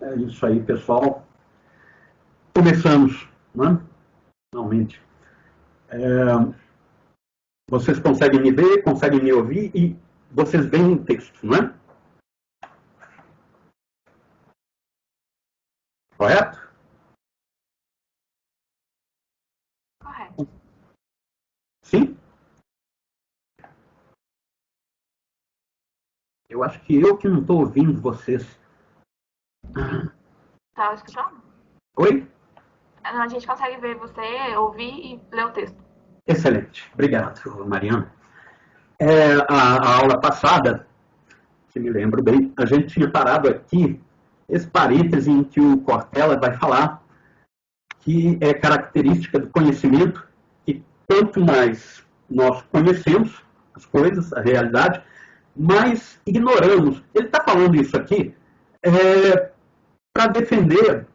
É isso aí, pessoal. Começamos, né? Finalmente. Vocês conseguem me ver, conseguem me ouvir e vocês veem o texto, não é? Correto? Correto. Sim? Eu acho que eu que não estou ouvindo vocês. Tá escutando? Oi? A gente consegue ver você, ouvir e ler o texto. Excelente. Obrigado, Mariana. A aula passada, se me lembro bem, a gente tinha parado aqui, esse parêntese em que o Cortella vai falar que é característica do conhecimento que quanto mais nós conhecemos as coisas, a realidade, mais ignoramos. Ele está falando isso aqui para defender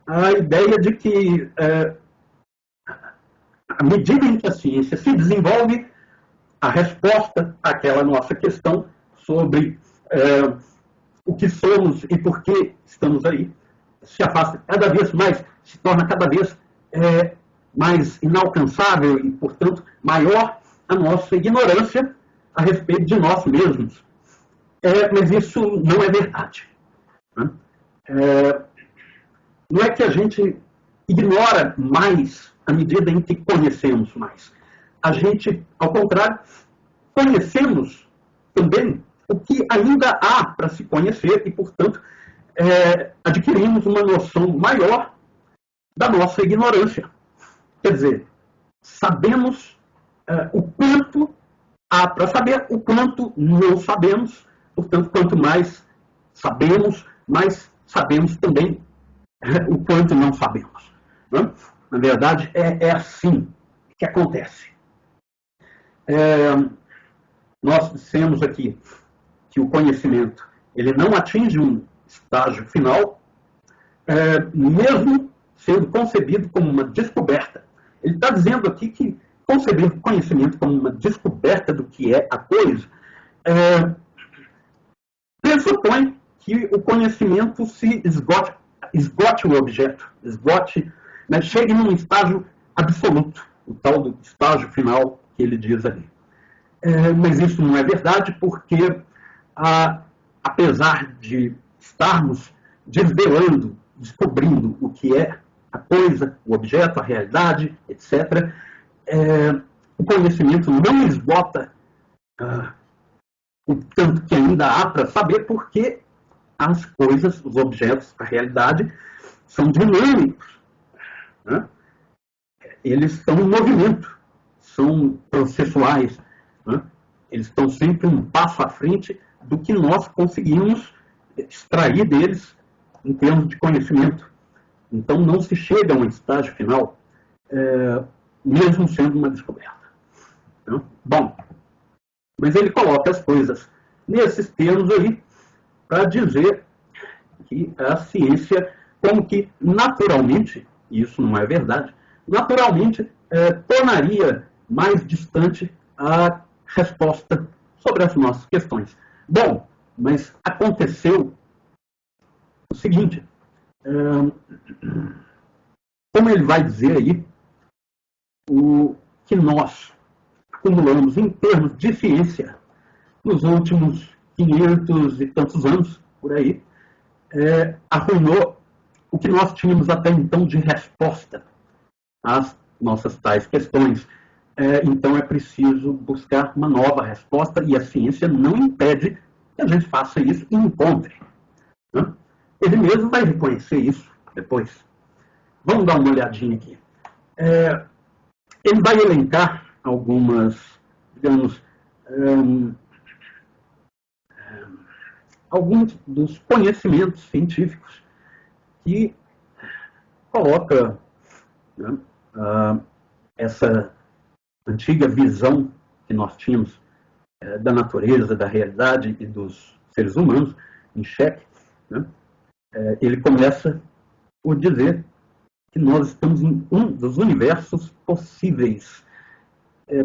a ideia de que à medida em que a ciência se desenvolve, a resposta àquela nossa questão sobre o que somos e por que estamos aí se afasta cada vez mais, se torna cada vez mais inalcançável e, portanto, maior a nossa ignorância a respeito de nós mesmos. Mas isso não é verdade. Né? Não é que a gente ignora mais à medida em que conhecemos mais. A gente, ao contrário, conhecemos também o que ainda há para se conhecer e, portanto, adquirimos uma noção maior da nossa ignorância. Quer dizer, sabemos o quanto há para saber, o quanto não sabemos, portanto, quanto mais sabemos também o quanto não sabemos. Né? Na verdade, é assim que acontece. Nós dissemos aqui que o conhecimento ele não atinge um estágio final, mesmo sendo concebido como uma descoberta. Ele está dizendo aqui que conceber o conhecimento como uma descoberta do que é a coisa pressupõe que o conhecimento se esgote o objeto, né, chegue num estágio absoluto, o tal do estágio final que ele diz ali. Mas isso não é verdade porque, apesar de estarmos desvelando, descobrindo o que é a coisa, o objeto, a realidade, etc., o conhecimento não esgota o tanto que ainda há para saber, porque as coisas, os objetos, a realidade, são dinâmicos. Né? Eles estão em movimento, são processuais. Né? Eles estão sempre um passo à frente do que nós conseguimos extrair deles em termos de conhecimento. Então não se chega a um estágio final, mesmo sendo uma descoberta. Né? Bom, mas ele coloca as coisas nesses termos aí para dizer que a ciência, como que naturalmente, e isso não é verdade, naturalmente tornaria mais distante a resposta sobre as nossas questões. Bom, mas aconteceu o seguinte, como ele vai dizer aí, o que nós acumulamos em termos de ciência nos últimos 500 e tantos anos, por aí, arruinou o que nós tínhamos até então de resposta às nossas tais questões. Então é preciso buscar uma nova resposta e a ciência não impede que a gente faça isso e encontre. Né? Ele mesmo vai reconhecer isso depois. Vamos dar uma olhadinha aqui. Ele vai elencar algumas, digamos, alguns dos conhecimentos científicos que coloca, né, essa antiga visão que nós tínhamos da natureza, da realidade e dos seres humanos em xeque. Né? Ele começa por dizer que nós estamos em um dos universos possíveis.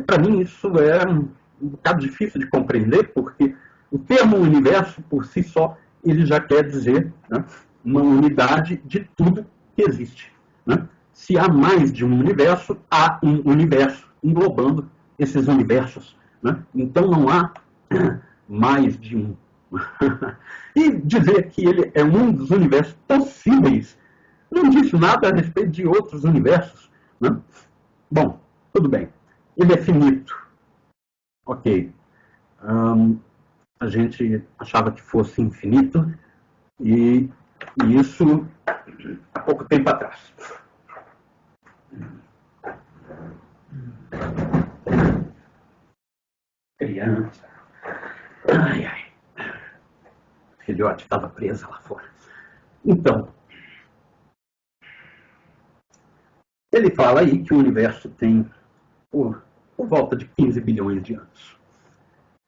Para mim isso é um bocado difícil de compreender, porque o termo universo por si só ele já quer dizer, né, uma unidade de tudo que existe. Né? Se há mais de um universo, há um universo englobando esses universos. Né? Então não há mais de um. E dizer que ele é um dos universos possíveis não diz nada a respeito de outros universos. Né? Bom, tudo bem. Ele é finito. Ok. A gente achava que fosse infinito e isso há pouco tempo atrás. Criança. Ai, ai. A filhote estava presa lá fora. Então, ele fala aí que o universo tem por volta de 15 bilhões de anos.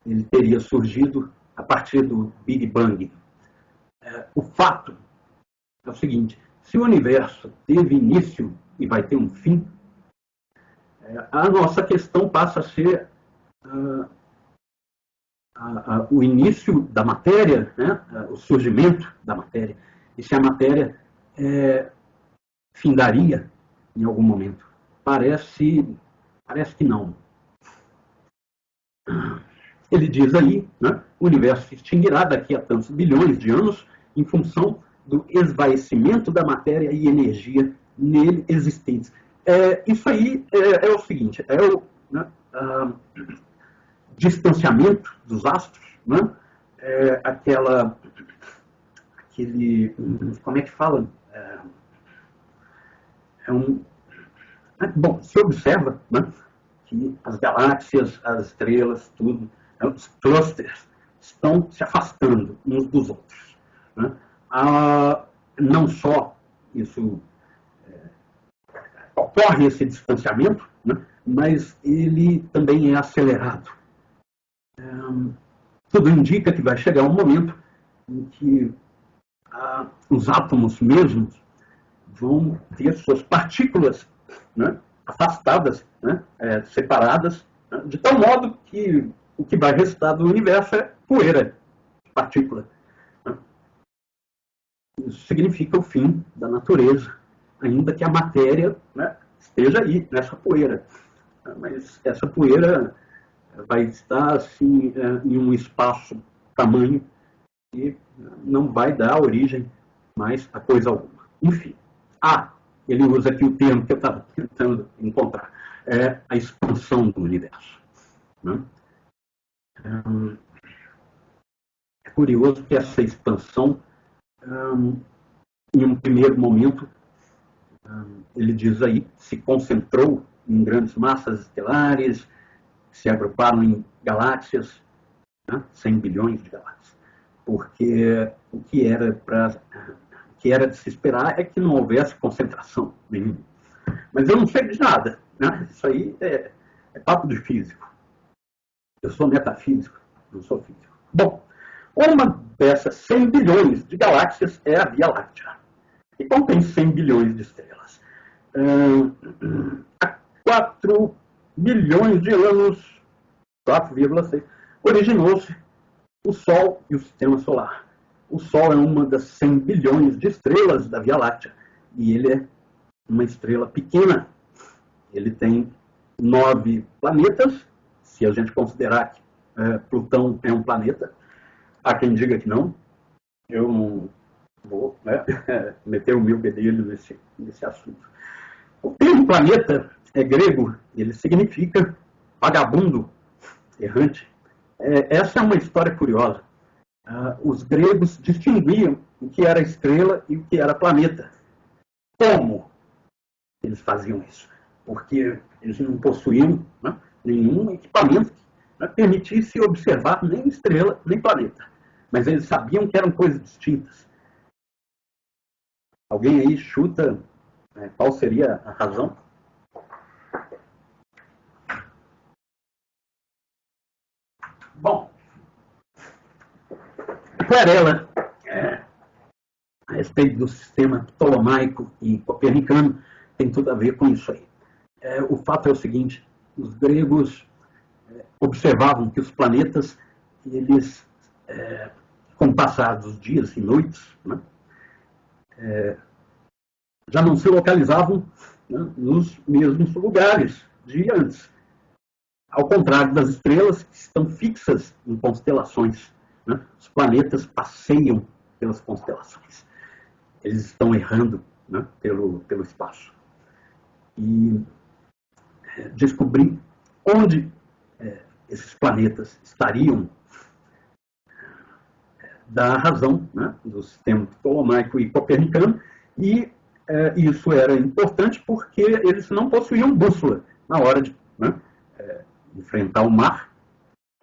Ele teria surgido a partir do Big Bang. O fato é o seguinte: se o universo teve início e vai ter um fim, a nossa questão passa a ser o início da matéria, né? O surgimento da matéria. E se a matéria findaria em algum momento? Parece que não. Ele diz aí, né, o universo se extinguirá daqui a tantos bilhões de anos em função do esvaecimento da matéria e energia nele existentes. Isso aí é o seguinte, o distanciamento dos astros, né, como é que fala? Bom, se observa, né, que as galáxias, as estrelas, tudo, os clusters estão se afastando uns dos outros. Né? Não só isso ocorre esse distanciamento, né? Mas ele também é acelerado. Tudo indica que vai chegar um momento em que os átomos mesmos vão ter suas partículas, né, afastadas, né, separadas, né, de tal modo que o que vai restar do universo é poeira, partícula. Né. Isso significa o fim da natureza, ainda que a matéria, né, esteja aí, nessa poeira. Mas essa poeira vai estar assim, em um espaço tamanho e não vai dar origem mais a coisa alguma. Enfim. Ele usa aqui o termo que eu estava tentando encontrar, a expansão do universo. Né? É curioso que essa expansão, em um primeiro momento, ele diz aí, se concentrou em grandes massas estelares, se agruparam em galáxias, né? 100 bilhões de galáxias. Porque o que era de se esperar é que não houvesse concentração nenhuma. Mas eu não sei de nada. Né? Isso aí é papo de físico. Eu sou metafísico, não sou físico. Bom, uma dessas 100 bilhões de galáxias é a Via Láctea, que contém 100 bilhões de estrelas. Há 4 bilhões de anos, 4,6, originou-se o Sol e o Sistema Solar. O Sol é uma das 100 bilhões de estrelas da Via Láctea. E ele é uma estrela pequena. Ele tem 9 planetas, se a gente considerar que Plutão é um planeta. Há quem diga que não. Eu não vou, né, meter o meu bedelho nesse assunto. O termo planeta é grego, ele significa vagabundo, errante. Essa é uma história curiosa. Os gregos distinguiam o que era estrela e o que era planeta. Como eles faziam isso? Porque eles não possuíam, né, nenhum equipamento que permitisse observar nem estrela, nem planeta. Mas eles sabiam que eram coisas distintas. Alguém aí chuta qual seria a razão? Bom, Clarella, a respeito do sistema ptolomaico e copernicano, tem tudo a ver com isso aí. O fato é o seguinte: os gregos observavam que os planetas, eles, com o passar dos dias e noites, né, já não se localizavam, né, nos mesmos lugares de antes. Ao contrário das estrelas, que estão fixas em constelações, né, os planetas passeiam pelas constelações. Eles estão errando, né, pelo espaço. E descobrir onde esses planetas estariam da razão, né, do sistema ptolomaico e copernicano, e isso era importante porque eles não possuíam bússola na hora de, né, enfrentar o mar,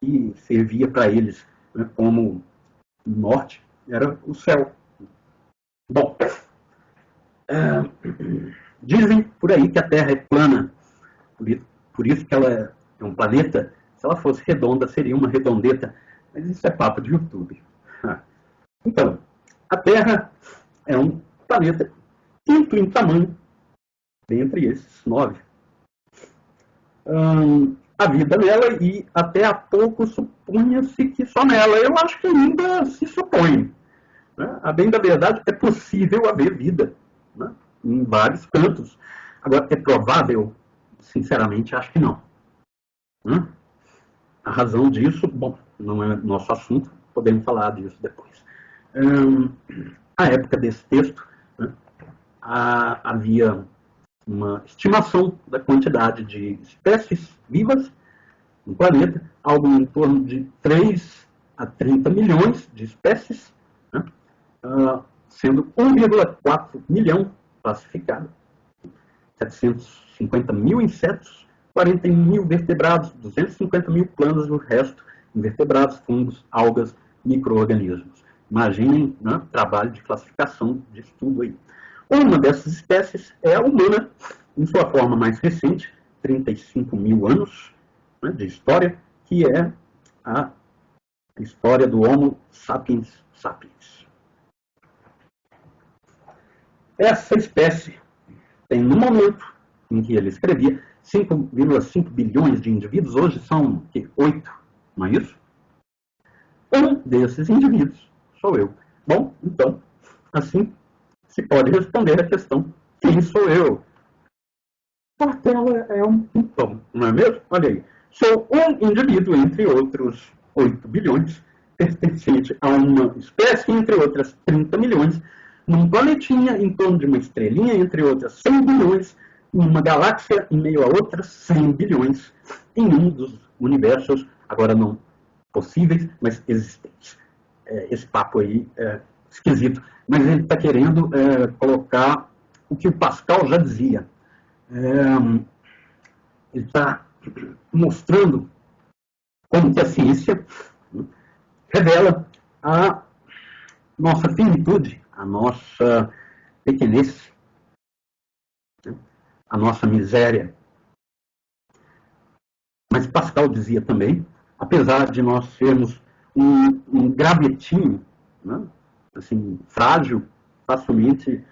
e servia para eles, né, como norte era o céu. Bom, dizem por aí que a Terra é plana, por isso que ela é um planeta. Se ela fosse redonda, seria uma redondeta, mas isso é papo de YouTube. Então, a Terra é um planeta quinto em tamanho, dentre esses 9. A vida nela, e até há pouco supunha-se que só nela. Eu acho que ainda se supõe. Né? A bem da verdade, é possível haver vida, né, em vários cantos. Agora, é provável? Sinceramente, acho que não. A razão disso, bom, não é nosso assunto, podemos falar disso depois. À época desse texto, né, havia uma estimação da quantidade de espécies vivas no planeta, algo em torno de 3 a 30 milhões de espécies, né, sendo 1,4 milhão classificadas. 750 mil insetos, 40 mil vertebrados, 250 mil plantas, o resto invertebrados, fungos, algas, micro-organismos. Imaginem, né, trabalho de classificação de estudo aí. Uma dessas espécies é a humana, em sua forma mais recente, 35 mil anos, né, de história, que é a história do Homo sapiens sapiens. Essa espécie tem, no momento em que ele escrevia, 5,5 bilhões de indivíduos. Hoje são 8, não é isso? Um desses indivíduos sou eu. Bom, então, assim se pode responder a questão: quem sou eu? Portela é um pintão, não é mesmo? Olha aí. Sou um indivíduo entre outros 8 bilhões, pertencente a uma espécie entre outras 30 milhões, num planetinha em torno de uma estrelinha entre outras 100 bilhões, em uma galáxia em meio a outras 100 bilhões, em um dos universos, agora não possíveis, mas existentes. Esse papo aí é esquisito, mas ele está querendo colocar o que o Pascal já dizia. Ele está mostrando como que a ciência revela a nossa finitude, a nossa pequenez, a nossa miséria. Mas Pascal dizia também, apesar de nós sermos um gravetinho, né, assim, frágil, facilmente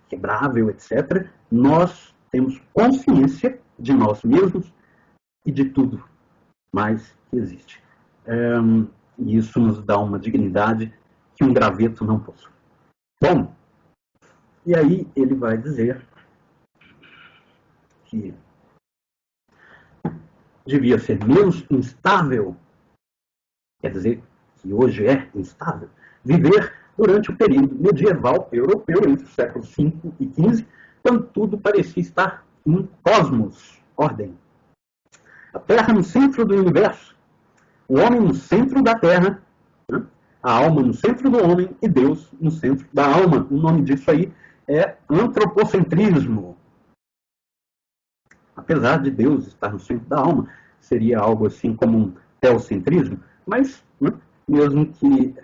quebrável, etc., nós temos consciência de nós mesmos e de tudo mais que existe. E isso nos dá uma dignidade que um graveto não possui. Bom, e aí ele vai dizer que devia ser menos instável, quer dizer, que hoje é instável, viver durante o período medieval europeu, entre os séculos V e XV, quando tudo parecia estar em cosmos, ordem. A Terra no centro do universo, o homem no centro da Terra, né? A alma no centro do homem e Deus no centro da alma. O nome disso aí é antropocentrismo. Apesar de Deus estar no centro da alma, seria algo assim como um teocentrismo, mas, né, mesmo que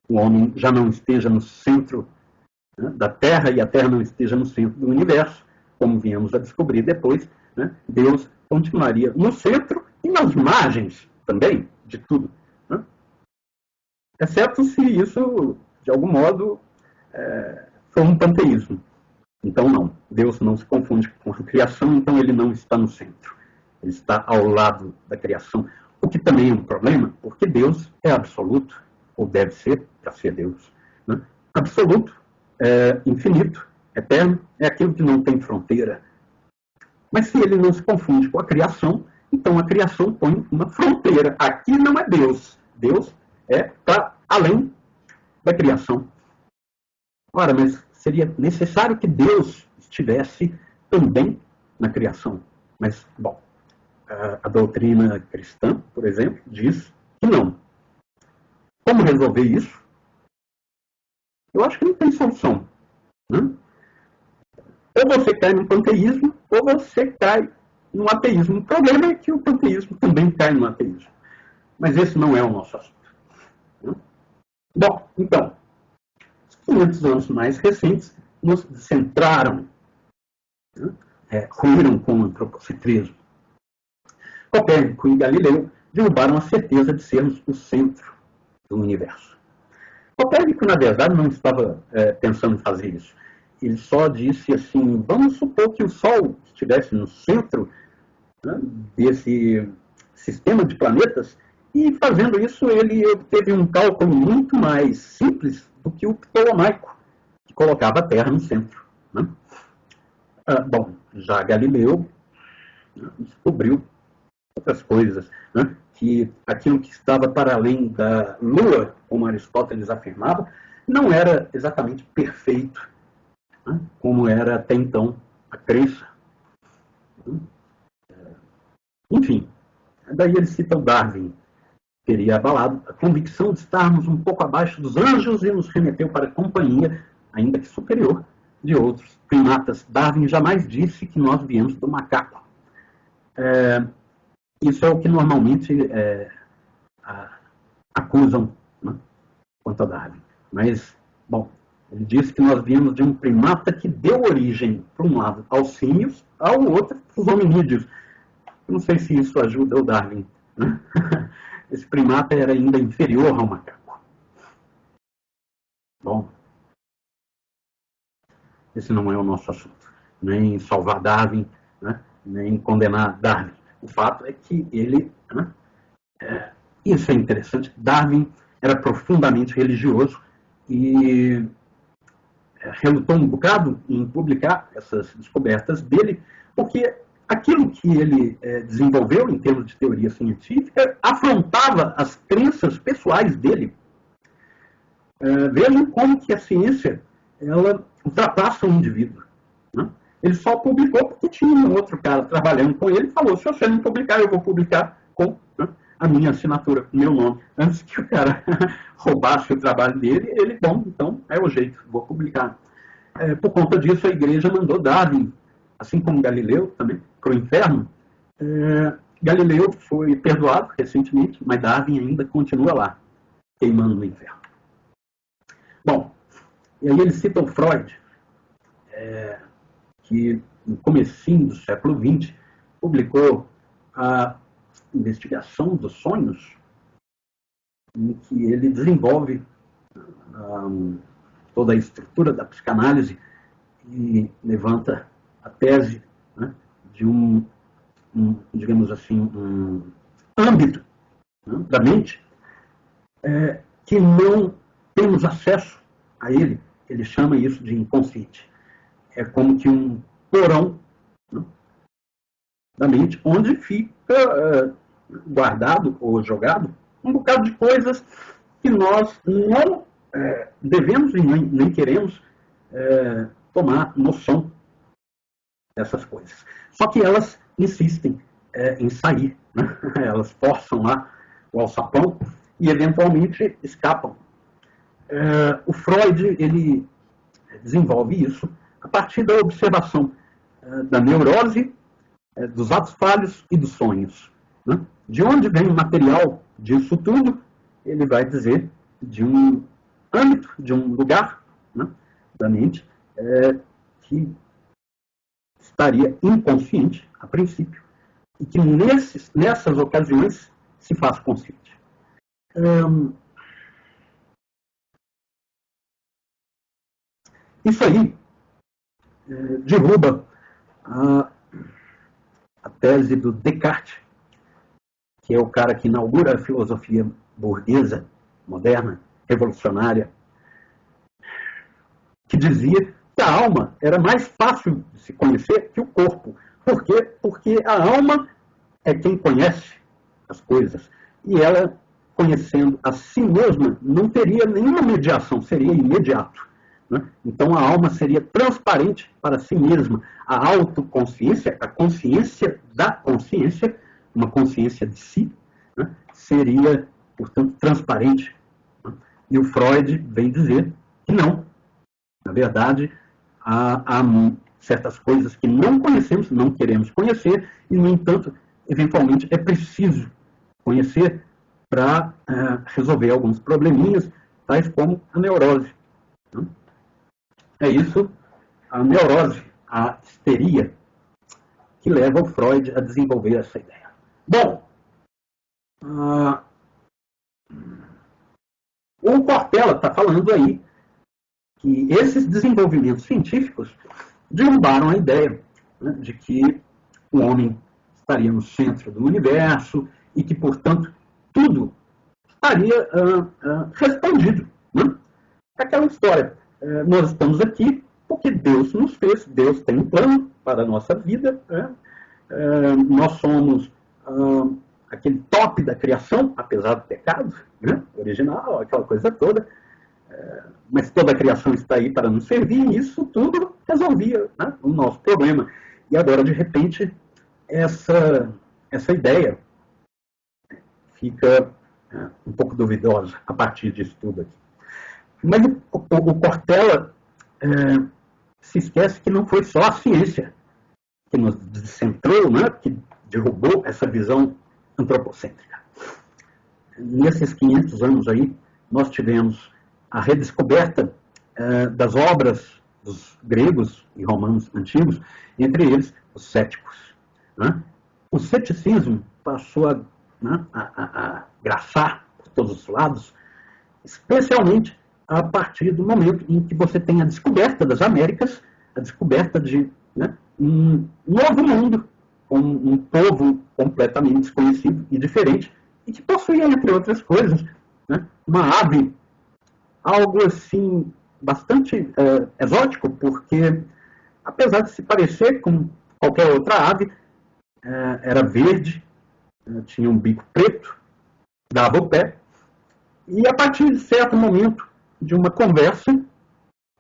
o homem já não esteja no centro, né, da Terra, e a Terra não esteja no centro do universo, como viemos a descobrir depois, né, Deus continuaria no centro e nas margens também de tudo. Né? Exceto se isso, de algum modo, for um panteísmo. Então, não. Deus não se confunde com a criação, então ele não está no centro. Ele está ao lado da criação. O que também é um problema, porque Deus é absoluto, ou deve ser, para ser Deus. Né? absoluto, infinito, eterno, é aquilo que não tem fronteira. Mas se ele não se confunde com a criação, então a criação põe uma fronteira. Aqui não é Deus. Deus é para além da criação. Ora, mas seria necessário que Deus estivesse também na criação. Mas, bom, a doutrina cristã, por exemplo, diz que não. Como resolver isso? Eu acho que não tem solução. Né? Ou você cai no panteísmo, ou você cai no ateísmo. O problema é que o panteísmo também cai no ateísmo. Mas esse não é o nosso assunto. Né? Bom, então, os 500 anos mais recentes nos centraram, né? Ruíram com o antropocentrismo. Copérnico e Galileu derrubaram a certeza de sermos o centro do universo. Copérnico, na verdade, não estava pensando em fazer isso. Ele só disse assim, vamos supor que o Sol estivesse no centro, né, desse sistema de planetas, e fazendo isso ele obteve um cálculo muito mais simples do que o ptolomaico, que colocava a Terra no centro. Né? Bom, já Galileu, né, descobriu outras coisas, né, que aquilo que estava para além da Lua, como Aristóteles afirmava, não era exatamente perfeito, né, como era até então a crença. Enfim, daí ele cita o Darwin, que teria abalado a convicção de estarmos um pouco abaixo dos anjos e nos remeteu para a companhia, ainda que superior, de outros primatas. Darwin jamais disse que nós viemos do macaco. Isso é o que normalmente acusam, né, quanto a Darwin. Mas, bom, ele disse que nós viemos de um primata que deu origem, por um lado, aos símios, ao outro, aos hominídeos. Eu não sei se isso ajuda o Darwin. Né? Esse primata era ainda inferior ao macaco. Bom, esse não é o nosso assunto. Nem salvar Darwin, né, nem condenar Darwin. O fato é que ele... Né, isso é interessante. Darwin era profundamente religioso e relutou um bocado em publicar essas descobertas dele, porque aquilo que ele desenvolveu em termos de teoria científica afrontava as crenças pessoais dele. Vejam como que a ciência ela ultrapassa o indivíduo. Né? Ele só publicou porque tinha um outro cara trabalhando com ele e falou, se você não publicar, eu vou publicar com, né, a minha assinatura, o meu nome. Antes que o cara roubasse o trabalho dele, ele, bom, então é o jeito, vou publicar. Por conta disso, a igreja mandou Darwin, assim como Galileu também, para o inferno. Galileu foi perdoado recentemente, mas Darwin ainda continua lá, queimando no inferno. Bom, e aí ele cita o Freud, que no comecinho do século XX publicou a investigação dos sonhos, em que ele desenvolve toda a estrutura da psicanálise e levanta a tese, né, de digamos assim, um âmbito, né, da mente que não temos acesso a ele. Ele chama isso de inconsciente. É como que um porão, né, da mente, onde fica guardado ou jogado um bocado de coisas que nós não devemos e nem queremos tomar noção dessas coisas. Só que elas insistem em sair, né? Elas forçam lá o alçapão e eventualmente escapam. O Freud ele desenvolve isso a partir da observação da neurose, dos atos falhos e dos sonhos. Né? De onde vem o material disso tudo? Ele vai dizer de um âmbito, de um lugar, né, da mente que estaria inconsciente a princípio e que nessas ocasiões se faz consciente. Isso aí derruba a tese do Descartes, que é o cara que inaugura a filosofia burguesa, moderna, revolucionária. que dizia que a alma era mais fácil de se conhecer que o corpo. Por quê? Porque a alma é quem conhece as coisas. E ela, conhecendo a si mesma, não teria nenhuma mediação, seria imediato. Né? Então a alma seria transparente para si mesma. A autoconsciência, a consciência da consciência, uma consciência de si, né? Seria, portanto, transparente. Né? E o Freud vem dizer que não. Na verdade, há certas coisas que não conhecemos, não queremos conhecer, e, no entanto, eventualmente é preciso conhecer para resolver alguns probleminhas, tais como a neurose. Né? É isso, a neurose, a histeria, que leva o Freud a desenvolver essa ideia. Bom, o Cortella está falando aí que esses desenvolvimentos científicos derrubaram a ideia, né, de que o homem estaria no centro do universo e que, portanto, tudo estaria respondido. Né? Aquela história, nós estamos aqui porque Deus nos fez, Deus tem um plano para a nossa vida, né? Nós somos aquele top da criação, apesar do pecado, né? Original, aquela coisa toda, mas toda a criação está aí para nos servir, e isso tudo resolvia, né, o nosso problema. E agora, de repente, essa ideia fica um pouco duvidosa a partir disso tudo aqui. Mas o Cortella se esquece que não foi só a ciência que nos descentrou, né, que derrubou essa visão antropocêntrica. Nesses 500 anos aí, nós tivemos a redescoberta das obras dos gregos e romanos antigos, entre eles os céticos. Né? O ceticismo passou a graçar por todos os lados, especialmente a partir do momento em que você tem a descoberta das Américas, a descoberta de um novo mundo, com um povo completamente desconhecido e diferente, e que possuía, entre outras coisas, uma ave, algo assim, bastante exótico, porque, apesar de se parecer com qualquer outra ave, era verde, tinha um bico preto, dava o pé, e a partir de certo momento de uma conversa,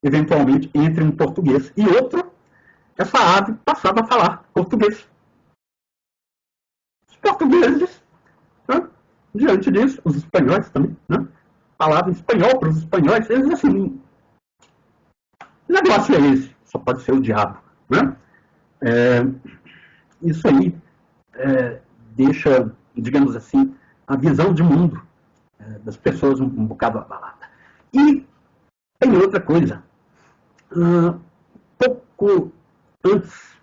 eventualmente entre um português e outro, essa ave passava a falar português. Os portugueses, diante disso, os espanhóis também, falavam espanhol para os espanhóis, eles assim, que negócio é esse? Só pode ser o diabo. Né? Isso aí deixa, digamos assim, a visão de mundo das pessoas um bocado abalada. E tem outra coisa. Pouco antes,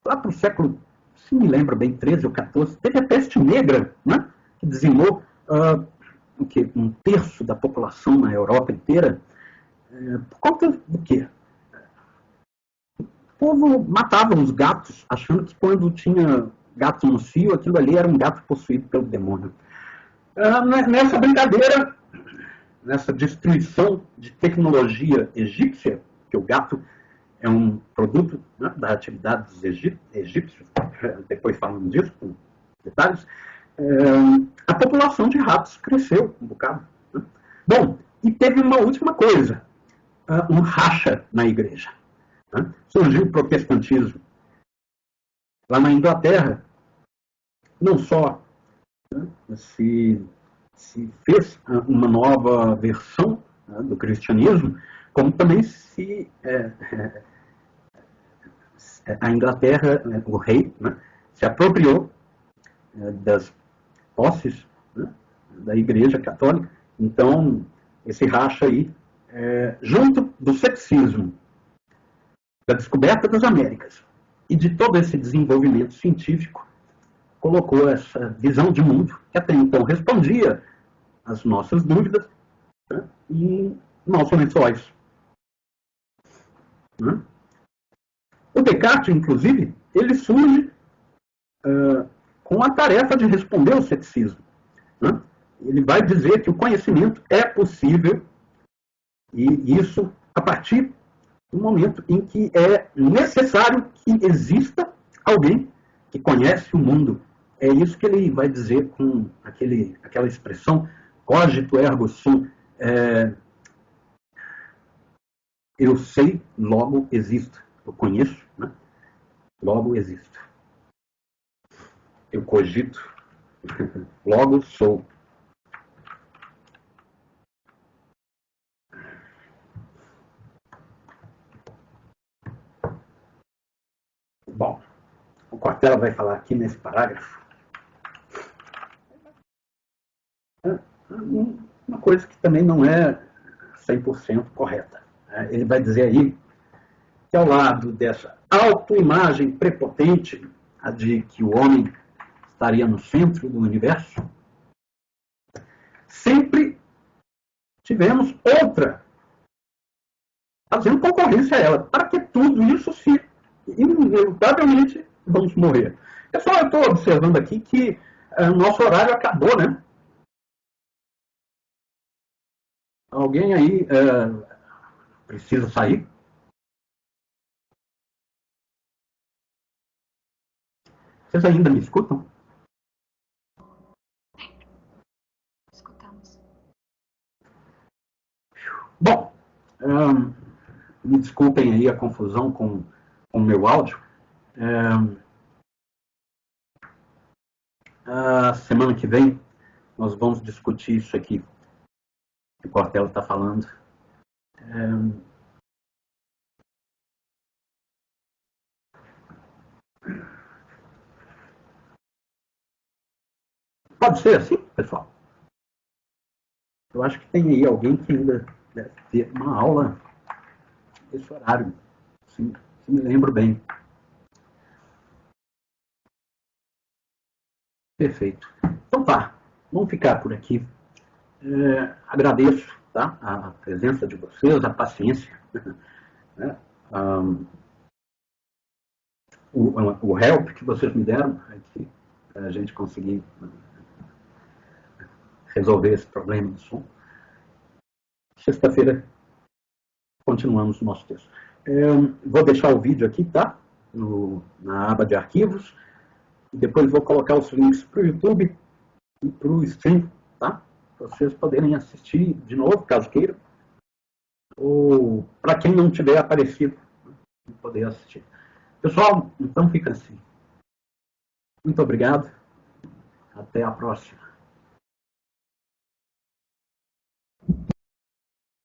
lá para o século, se me lembro bem, 13 ou 14, teve a peste negra, né, que dizimou um terço da população na Europa inteira. Por conta do quê? O povo matava os gatos, achando que quando tinha gato no cio, aquilo ali era um gato possuído pelo demônio. Nessa brincadeira, nessa destruição de tecnologia egípcia, que o gato é um produto da atividade dos egípcios, depois falamos disso com detalhes, a população de ratos cresceu um bocado. Né? Bom, e teve uma última coisa, um racha na igreja. Né? Surgiu o protestantismo. Lá na Inglaterra, não só se fez uma nova versão do cristianismo, como também a Inglaterra, o rei, se apropriou das posses da Igreja Católica. Então, esse racha aí, junto do ceticismo, da descoberta das Américas e de todo esse desenvolvimento científico, colocou essa visão de mundo que até então respondia às nossas dúvidas em nossos lençóis. O Descartes, inclusive, ele surge com a tarefa de responder ao ceticismo. Ele vai dizer que o conhecimento é possível E isso a partir do momento em que é necessário que exista alguém que conhece o mundo. É isso que ele vai dizer com aquela expressão cogito ergo sum. Eu sei, logo existo. Eu conheço, né? Logo existo. Eu cogito, logo sou. Bom, o Cortella vai falar aqui nesse parágrafo uma coisa que também não é 100% correta. Ele vai dizer aí que ao lado dessa autoimagem prepotente, a de que o homem estaria no centro do universo, sempre tivemos outra fazendo concorrência a ela, para que tudo isso se inevitavelmente vamos morrer. Pessoal, eu estou observando aqui que nosso horário acabou, né? Alguém aí precisa sair? Vocês ainda me escutam? Escutamos. Bom, me desculpem aí a confusão com o meu áudio. A semana que vem nós vamos discutir isso aqui que o Cortella está falando. Pode ser assim, pessoal? Eu acho que tem aí alguém que ainda deve ter uma aula nesse horário, se me lembro bem. Perfeito. Então tá, vamos ficar por aqui. Agradeço, tá, a presença de vocês, a paciência, né? O help que vocês me deram aqui, para a gente conseguir resolver esse problema do som. Sexta-feira continuamos o nosso texto. Vou deixar o vídeo aqui, tá? Na aba de arquivos. Depois vou colocar os links para o YouTube e para o stream, tá? Para vocês poderem assistir de novo, caso queiram. Ou para quem não tiver aparecido, poder assistir. Pessoal, então fica assim. Muito obrigado. Até a próxima.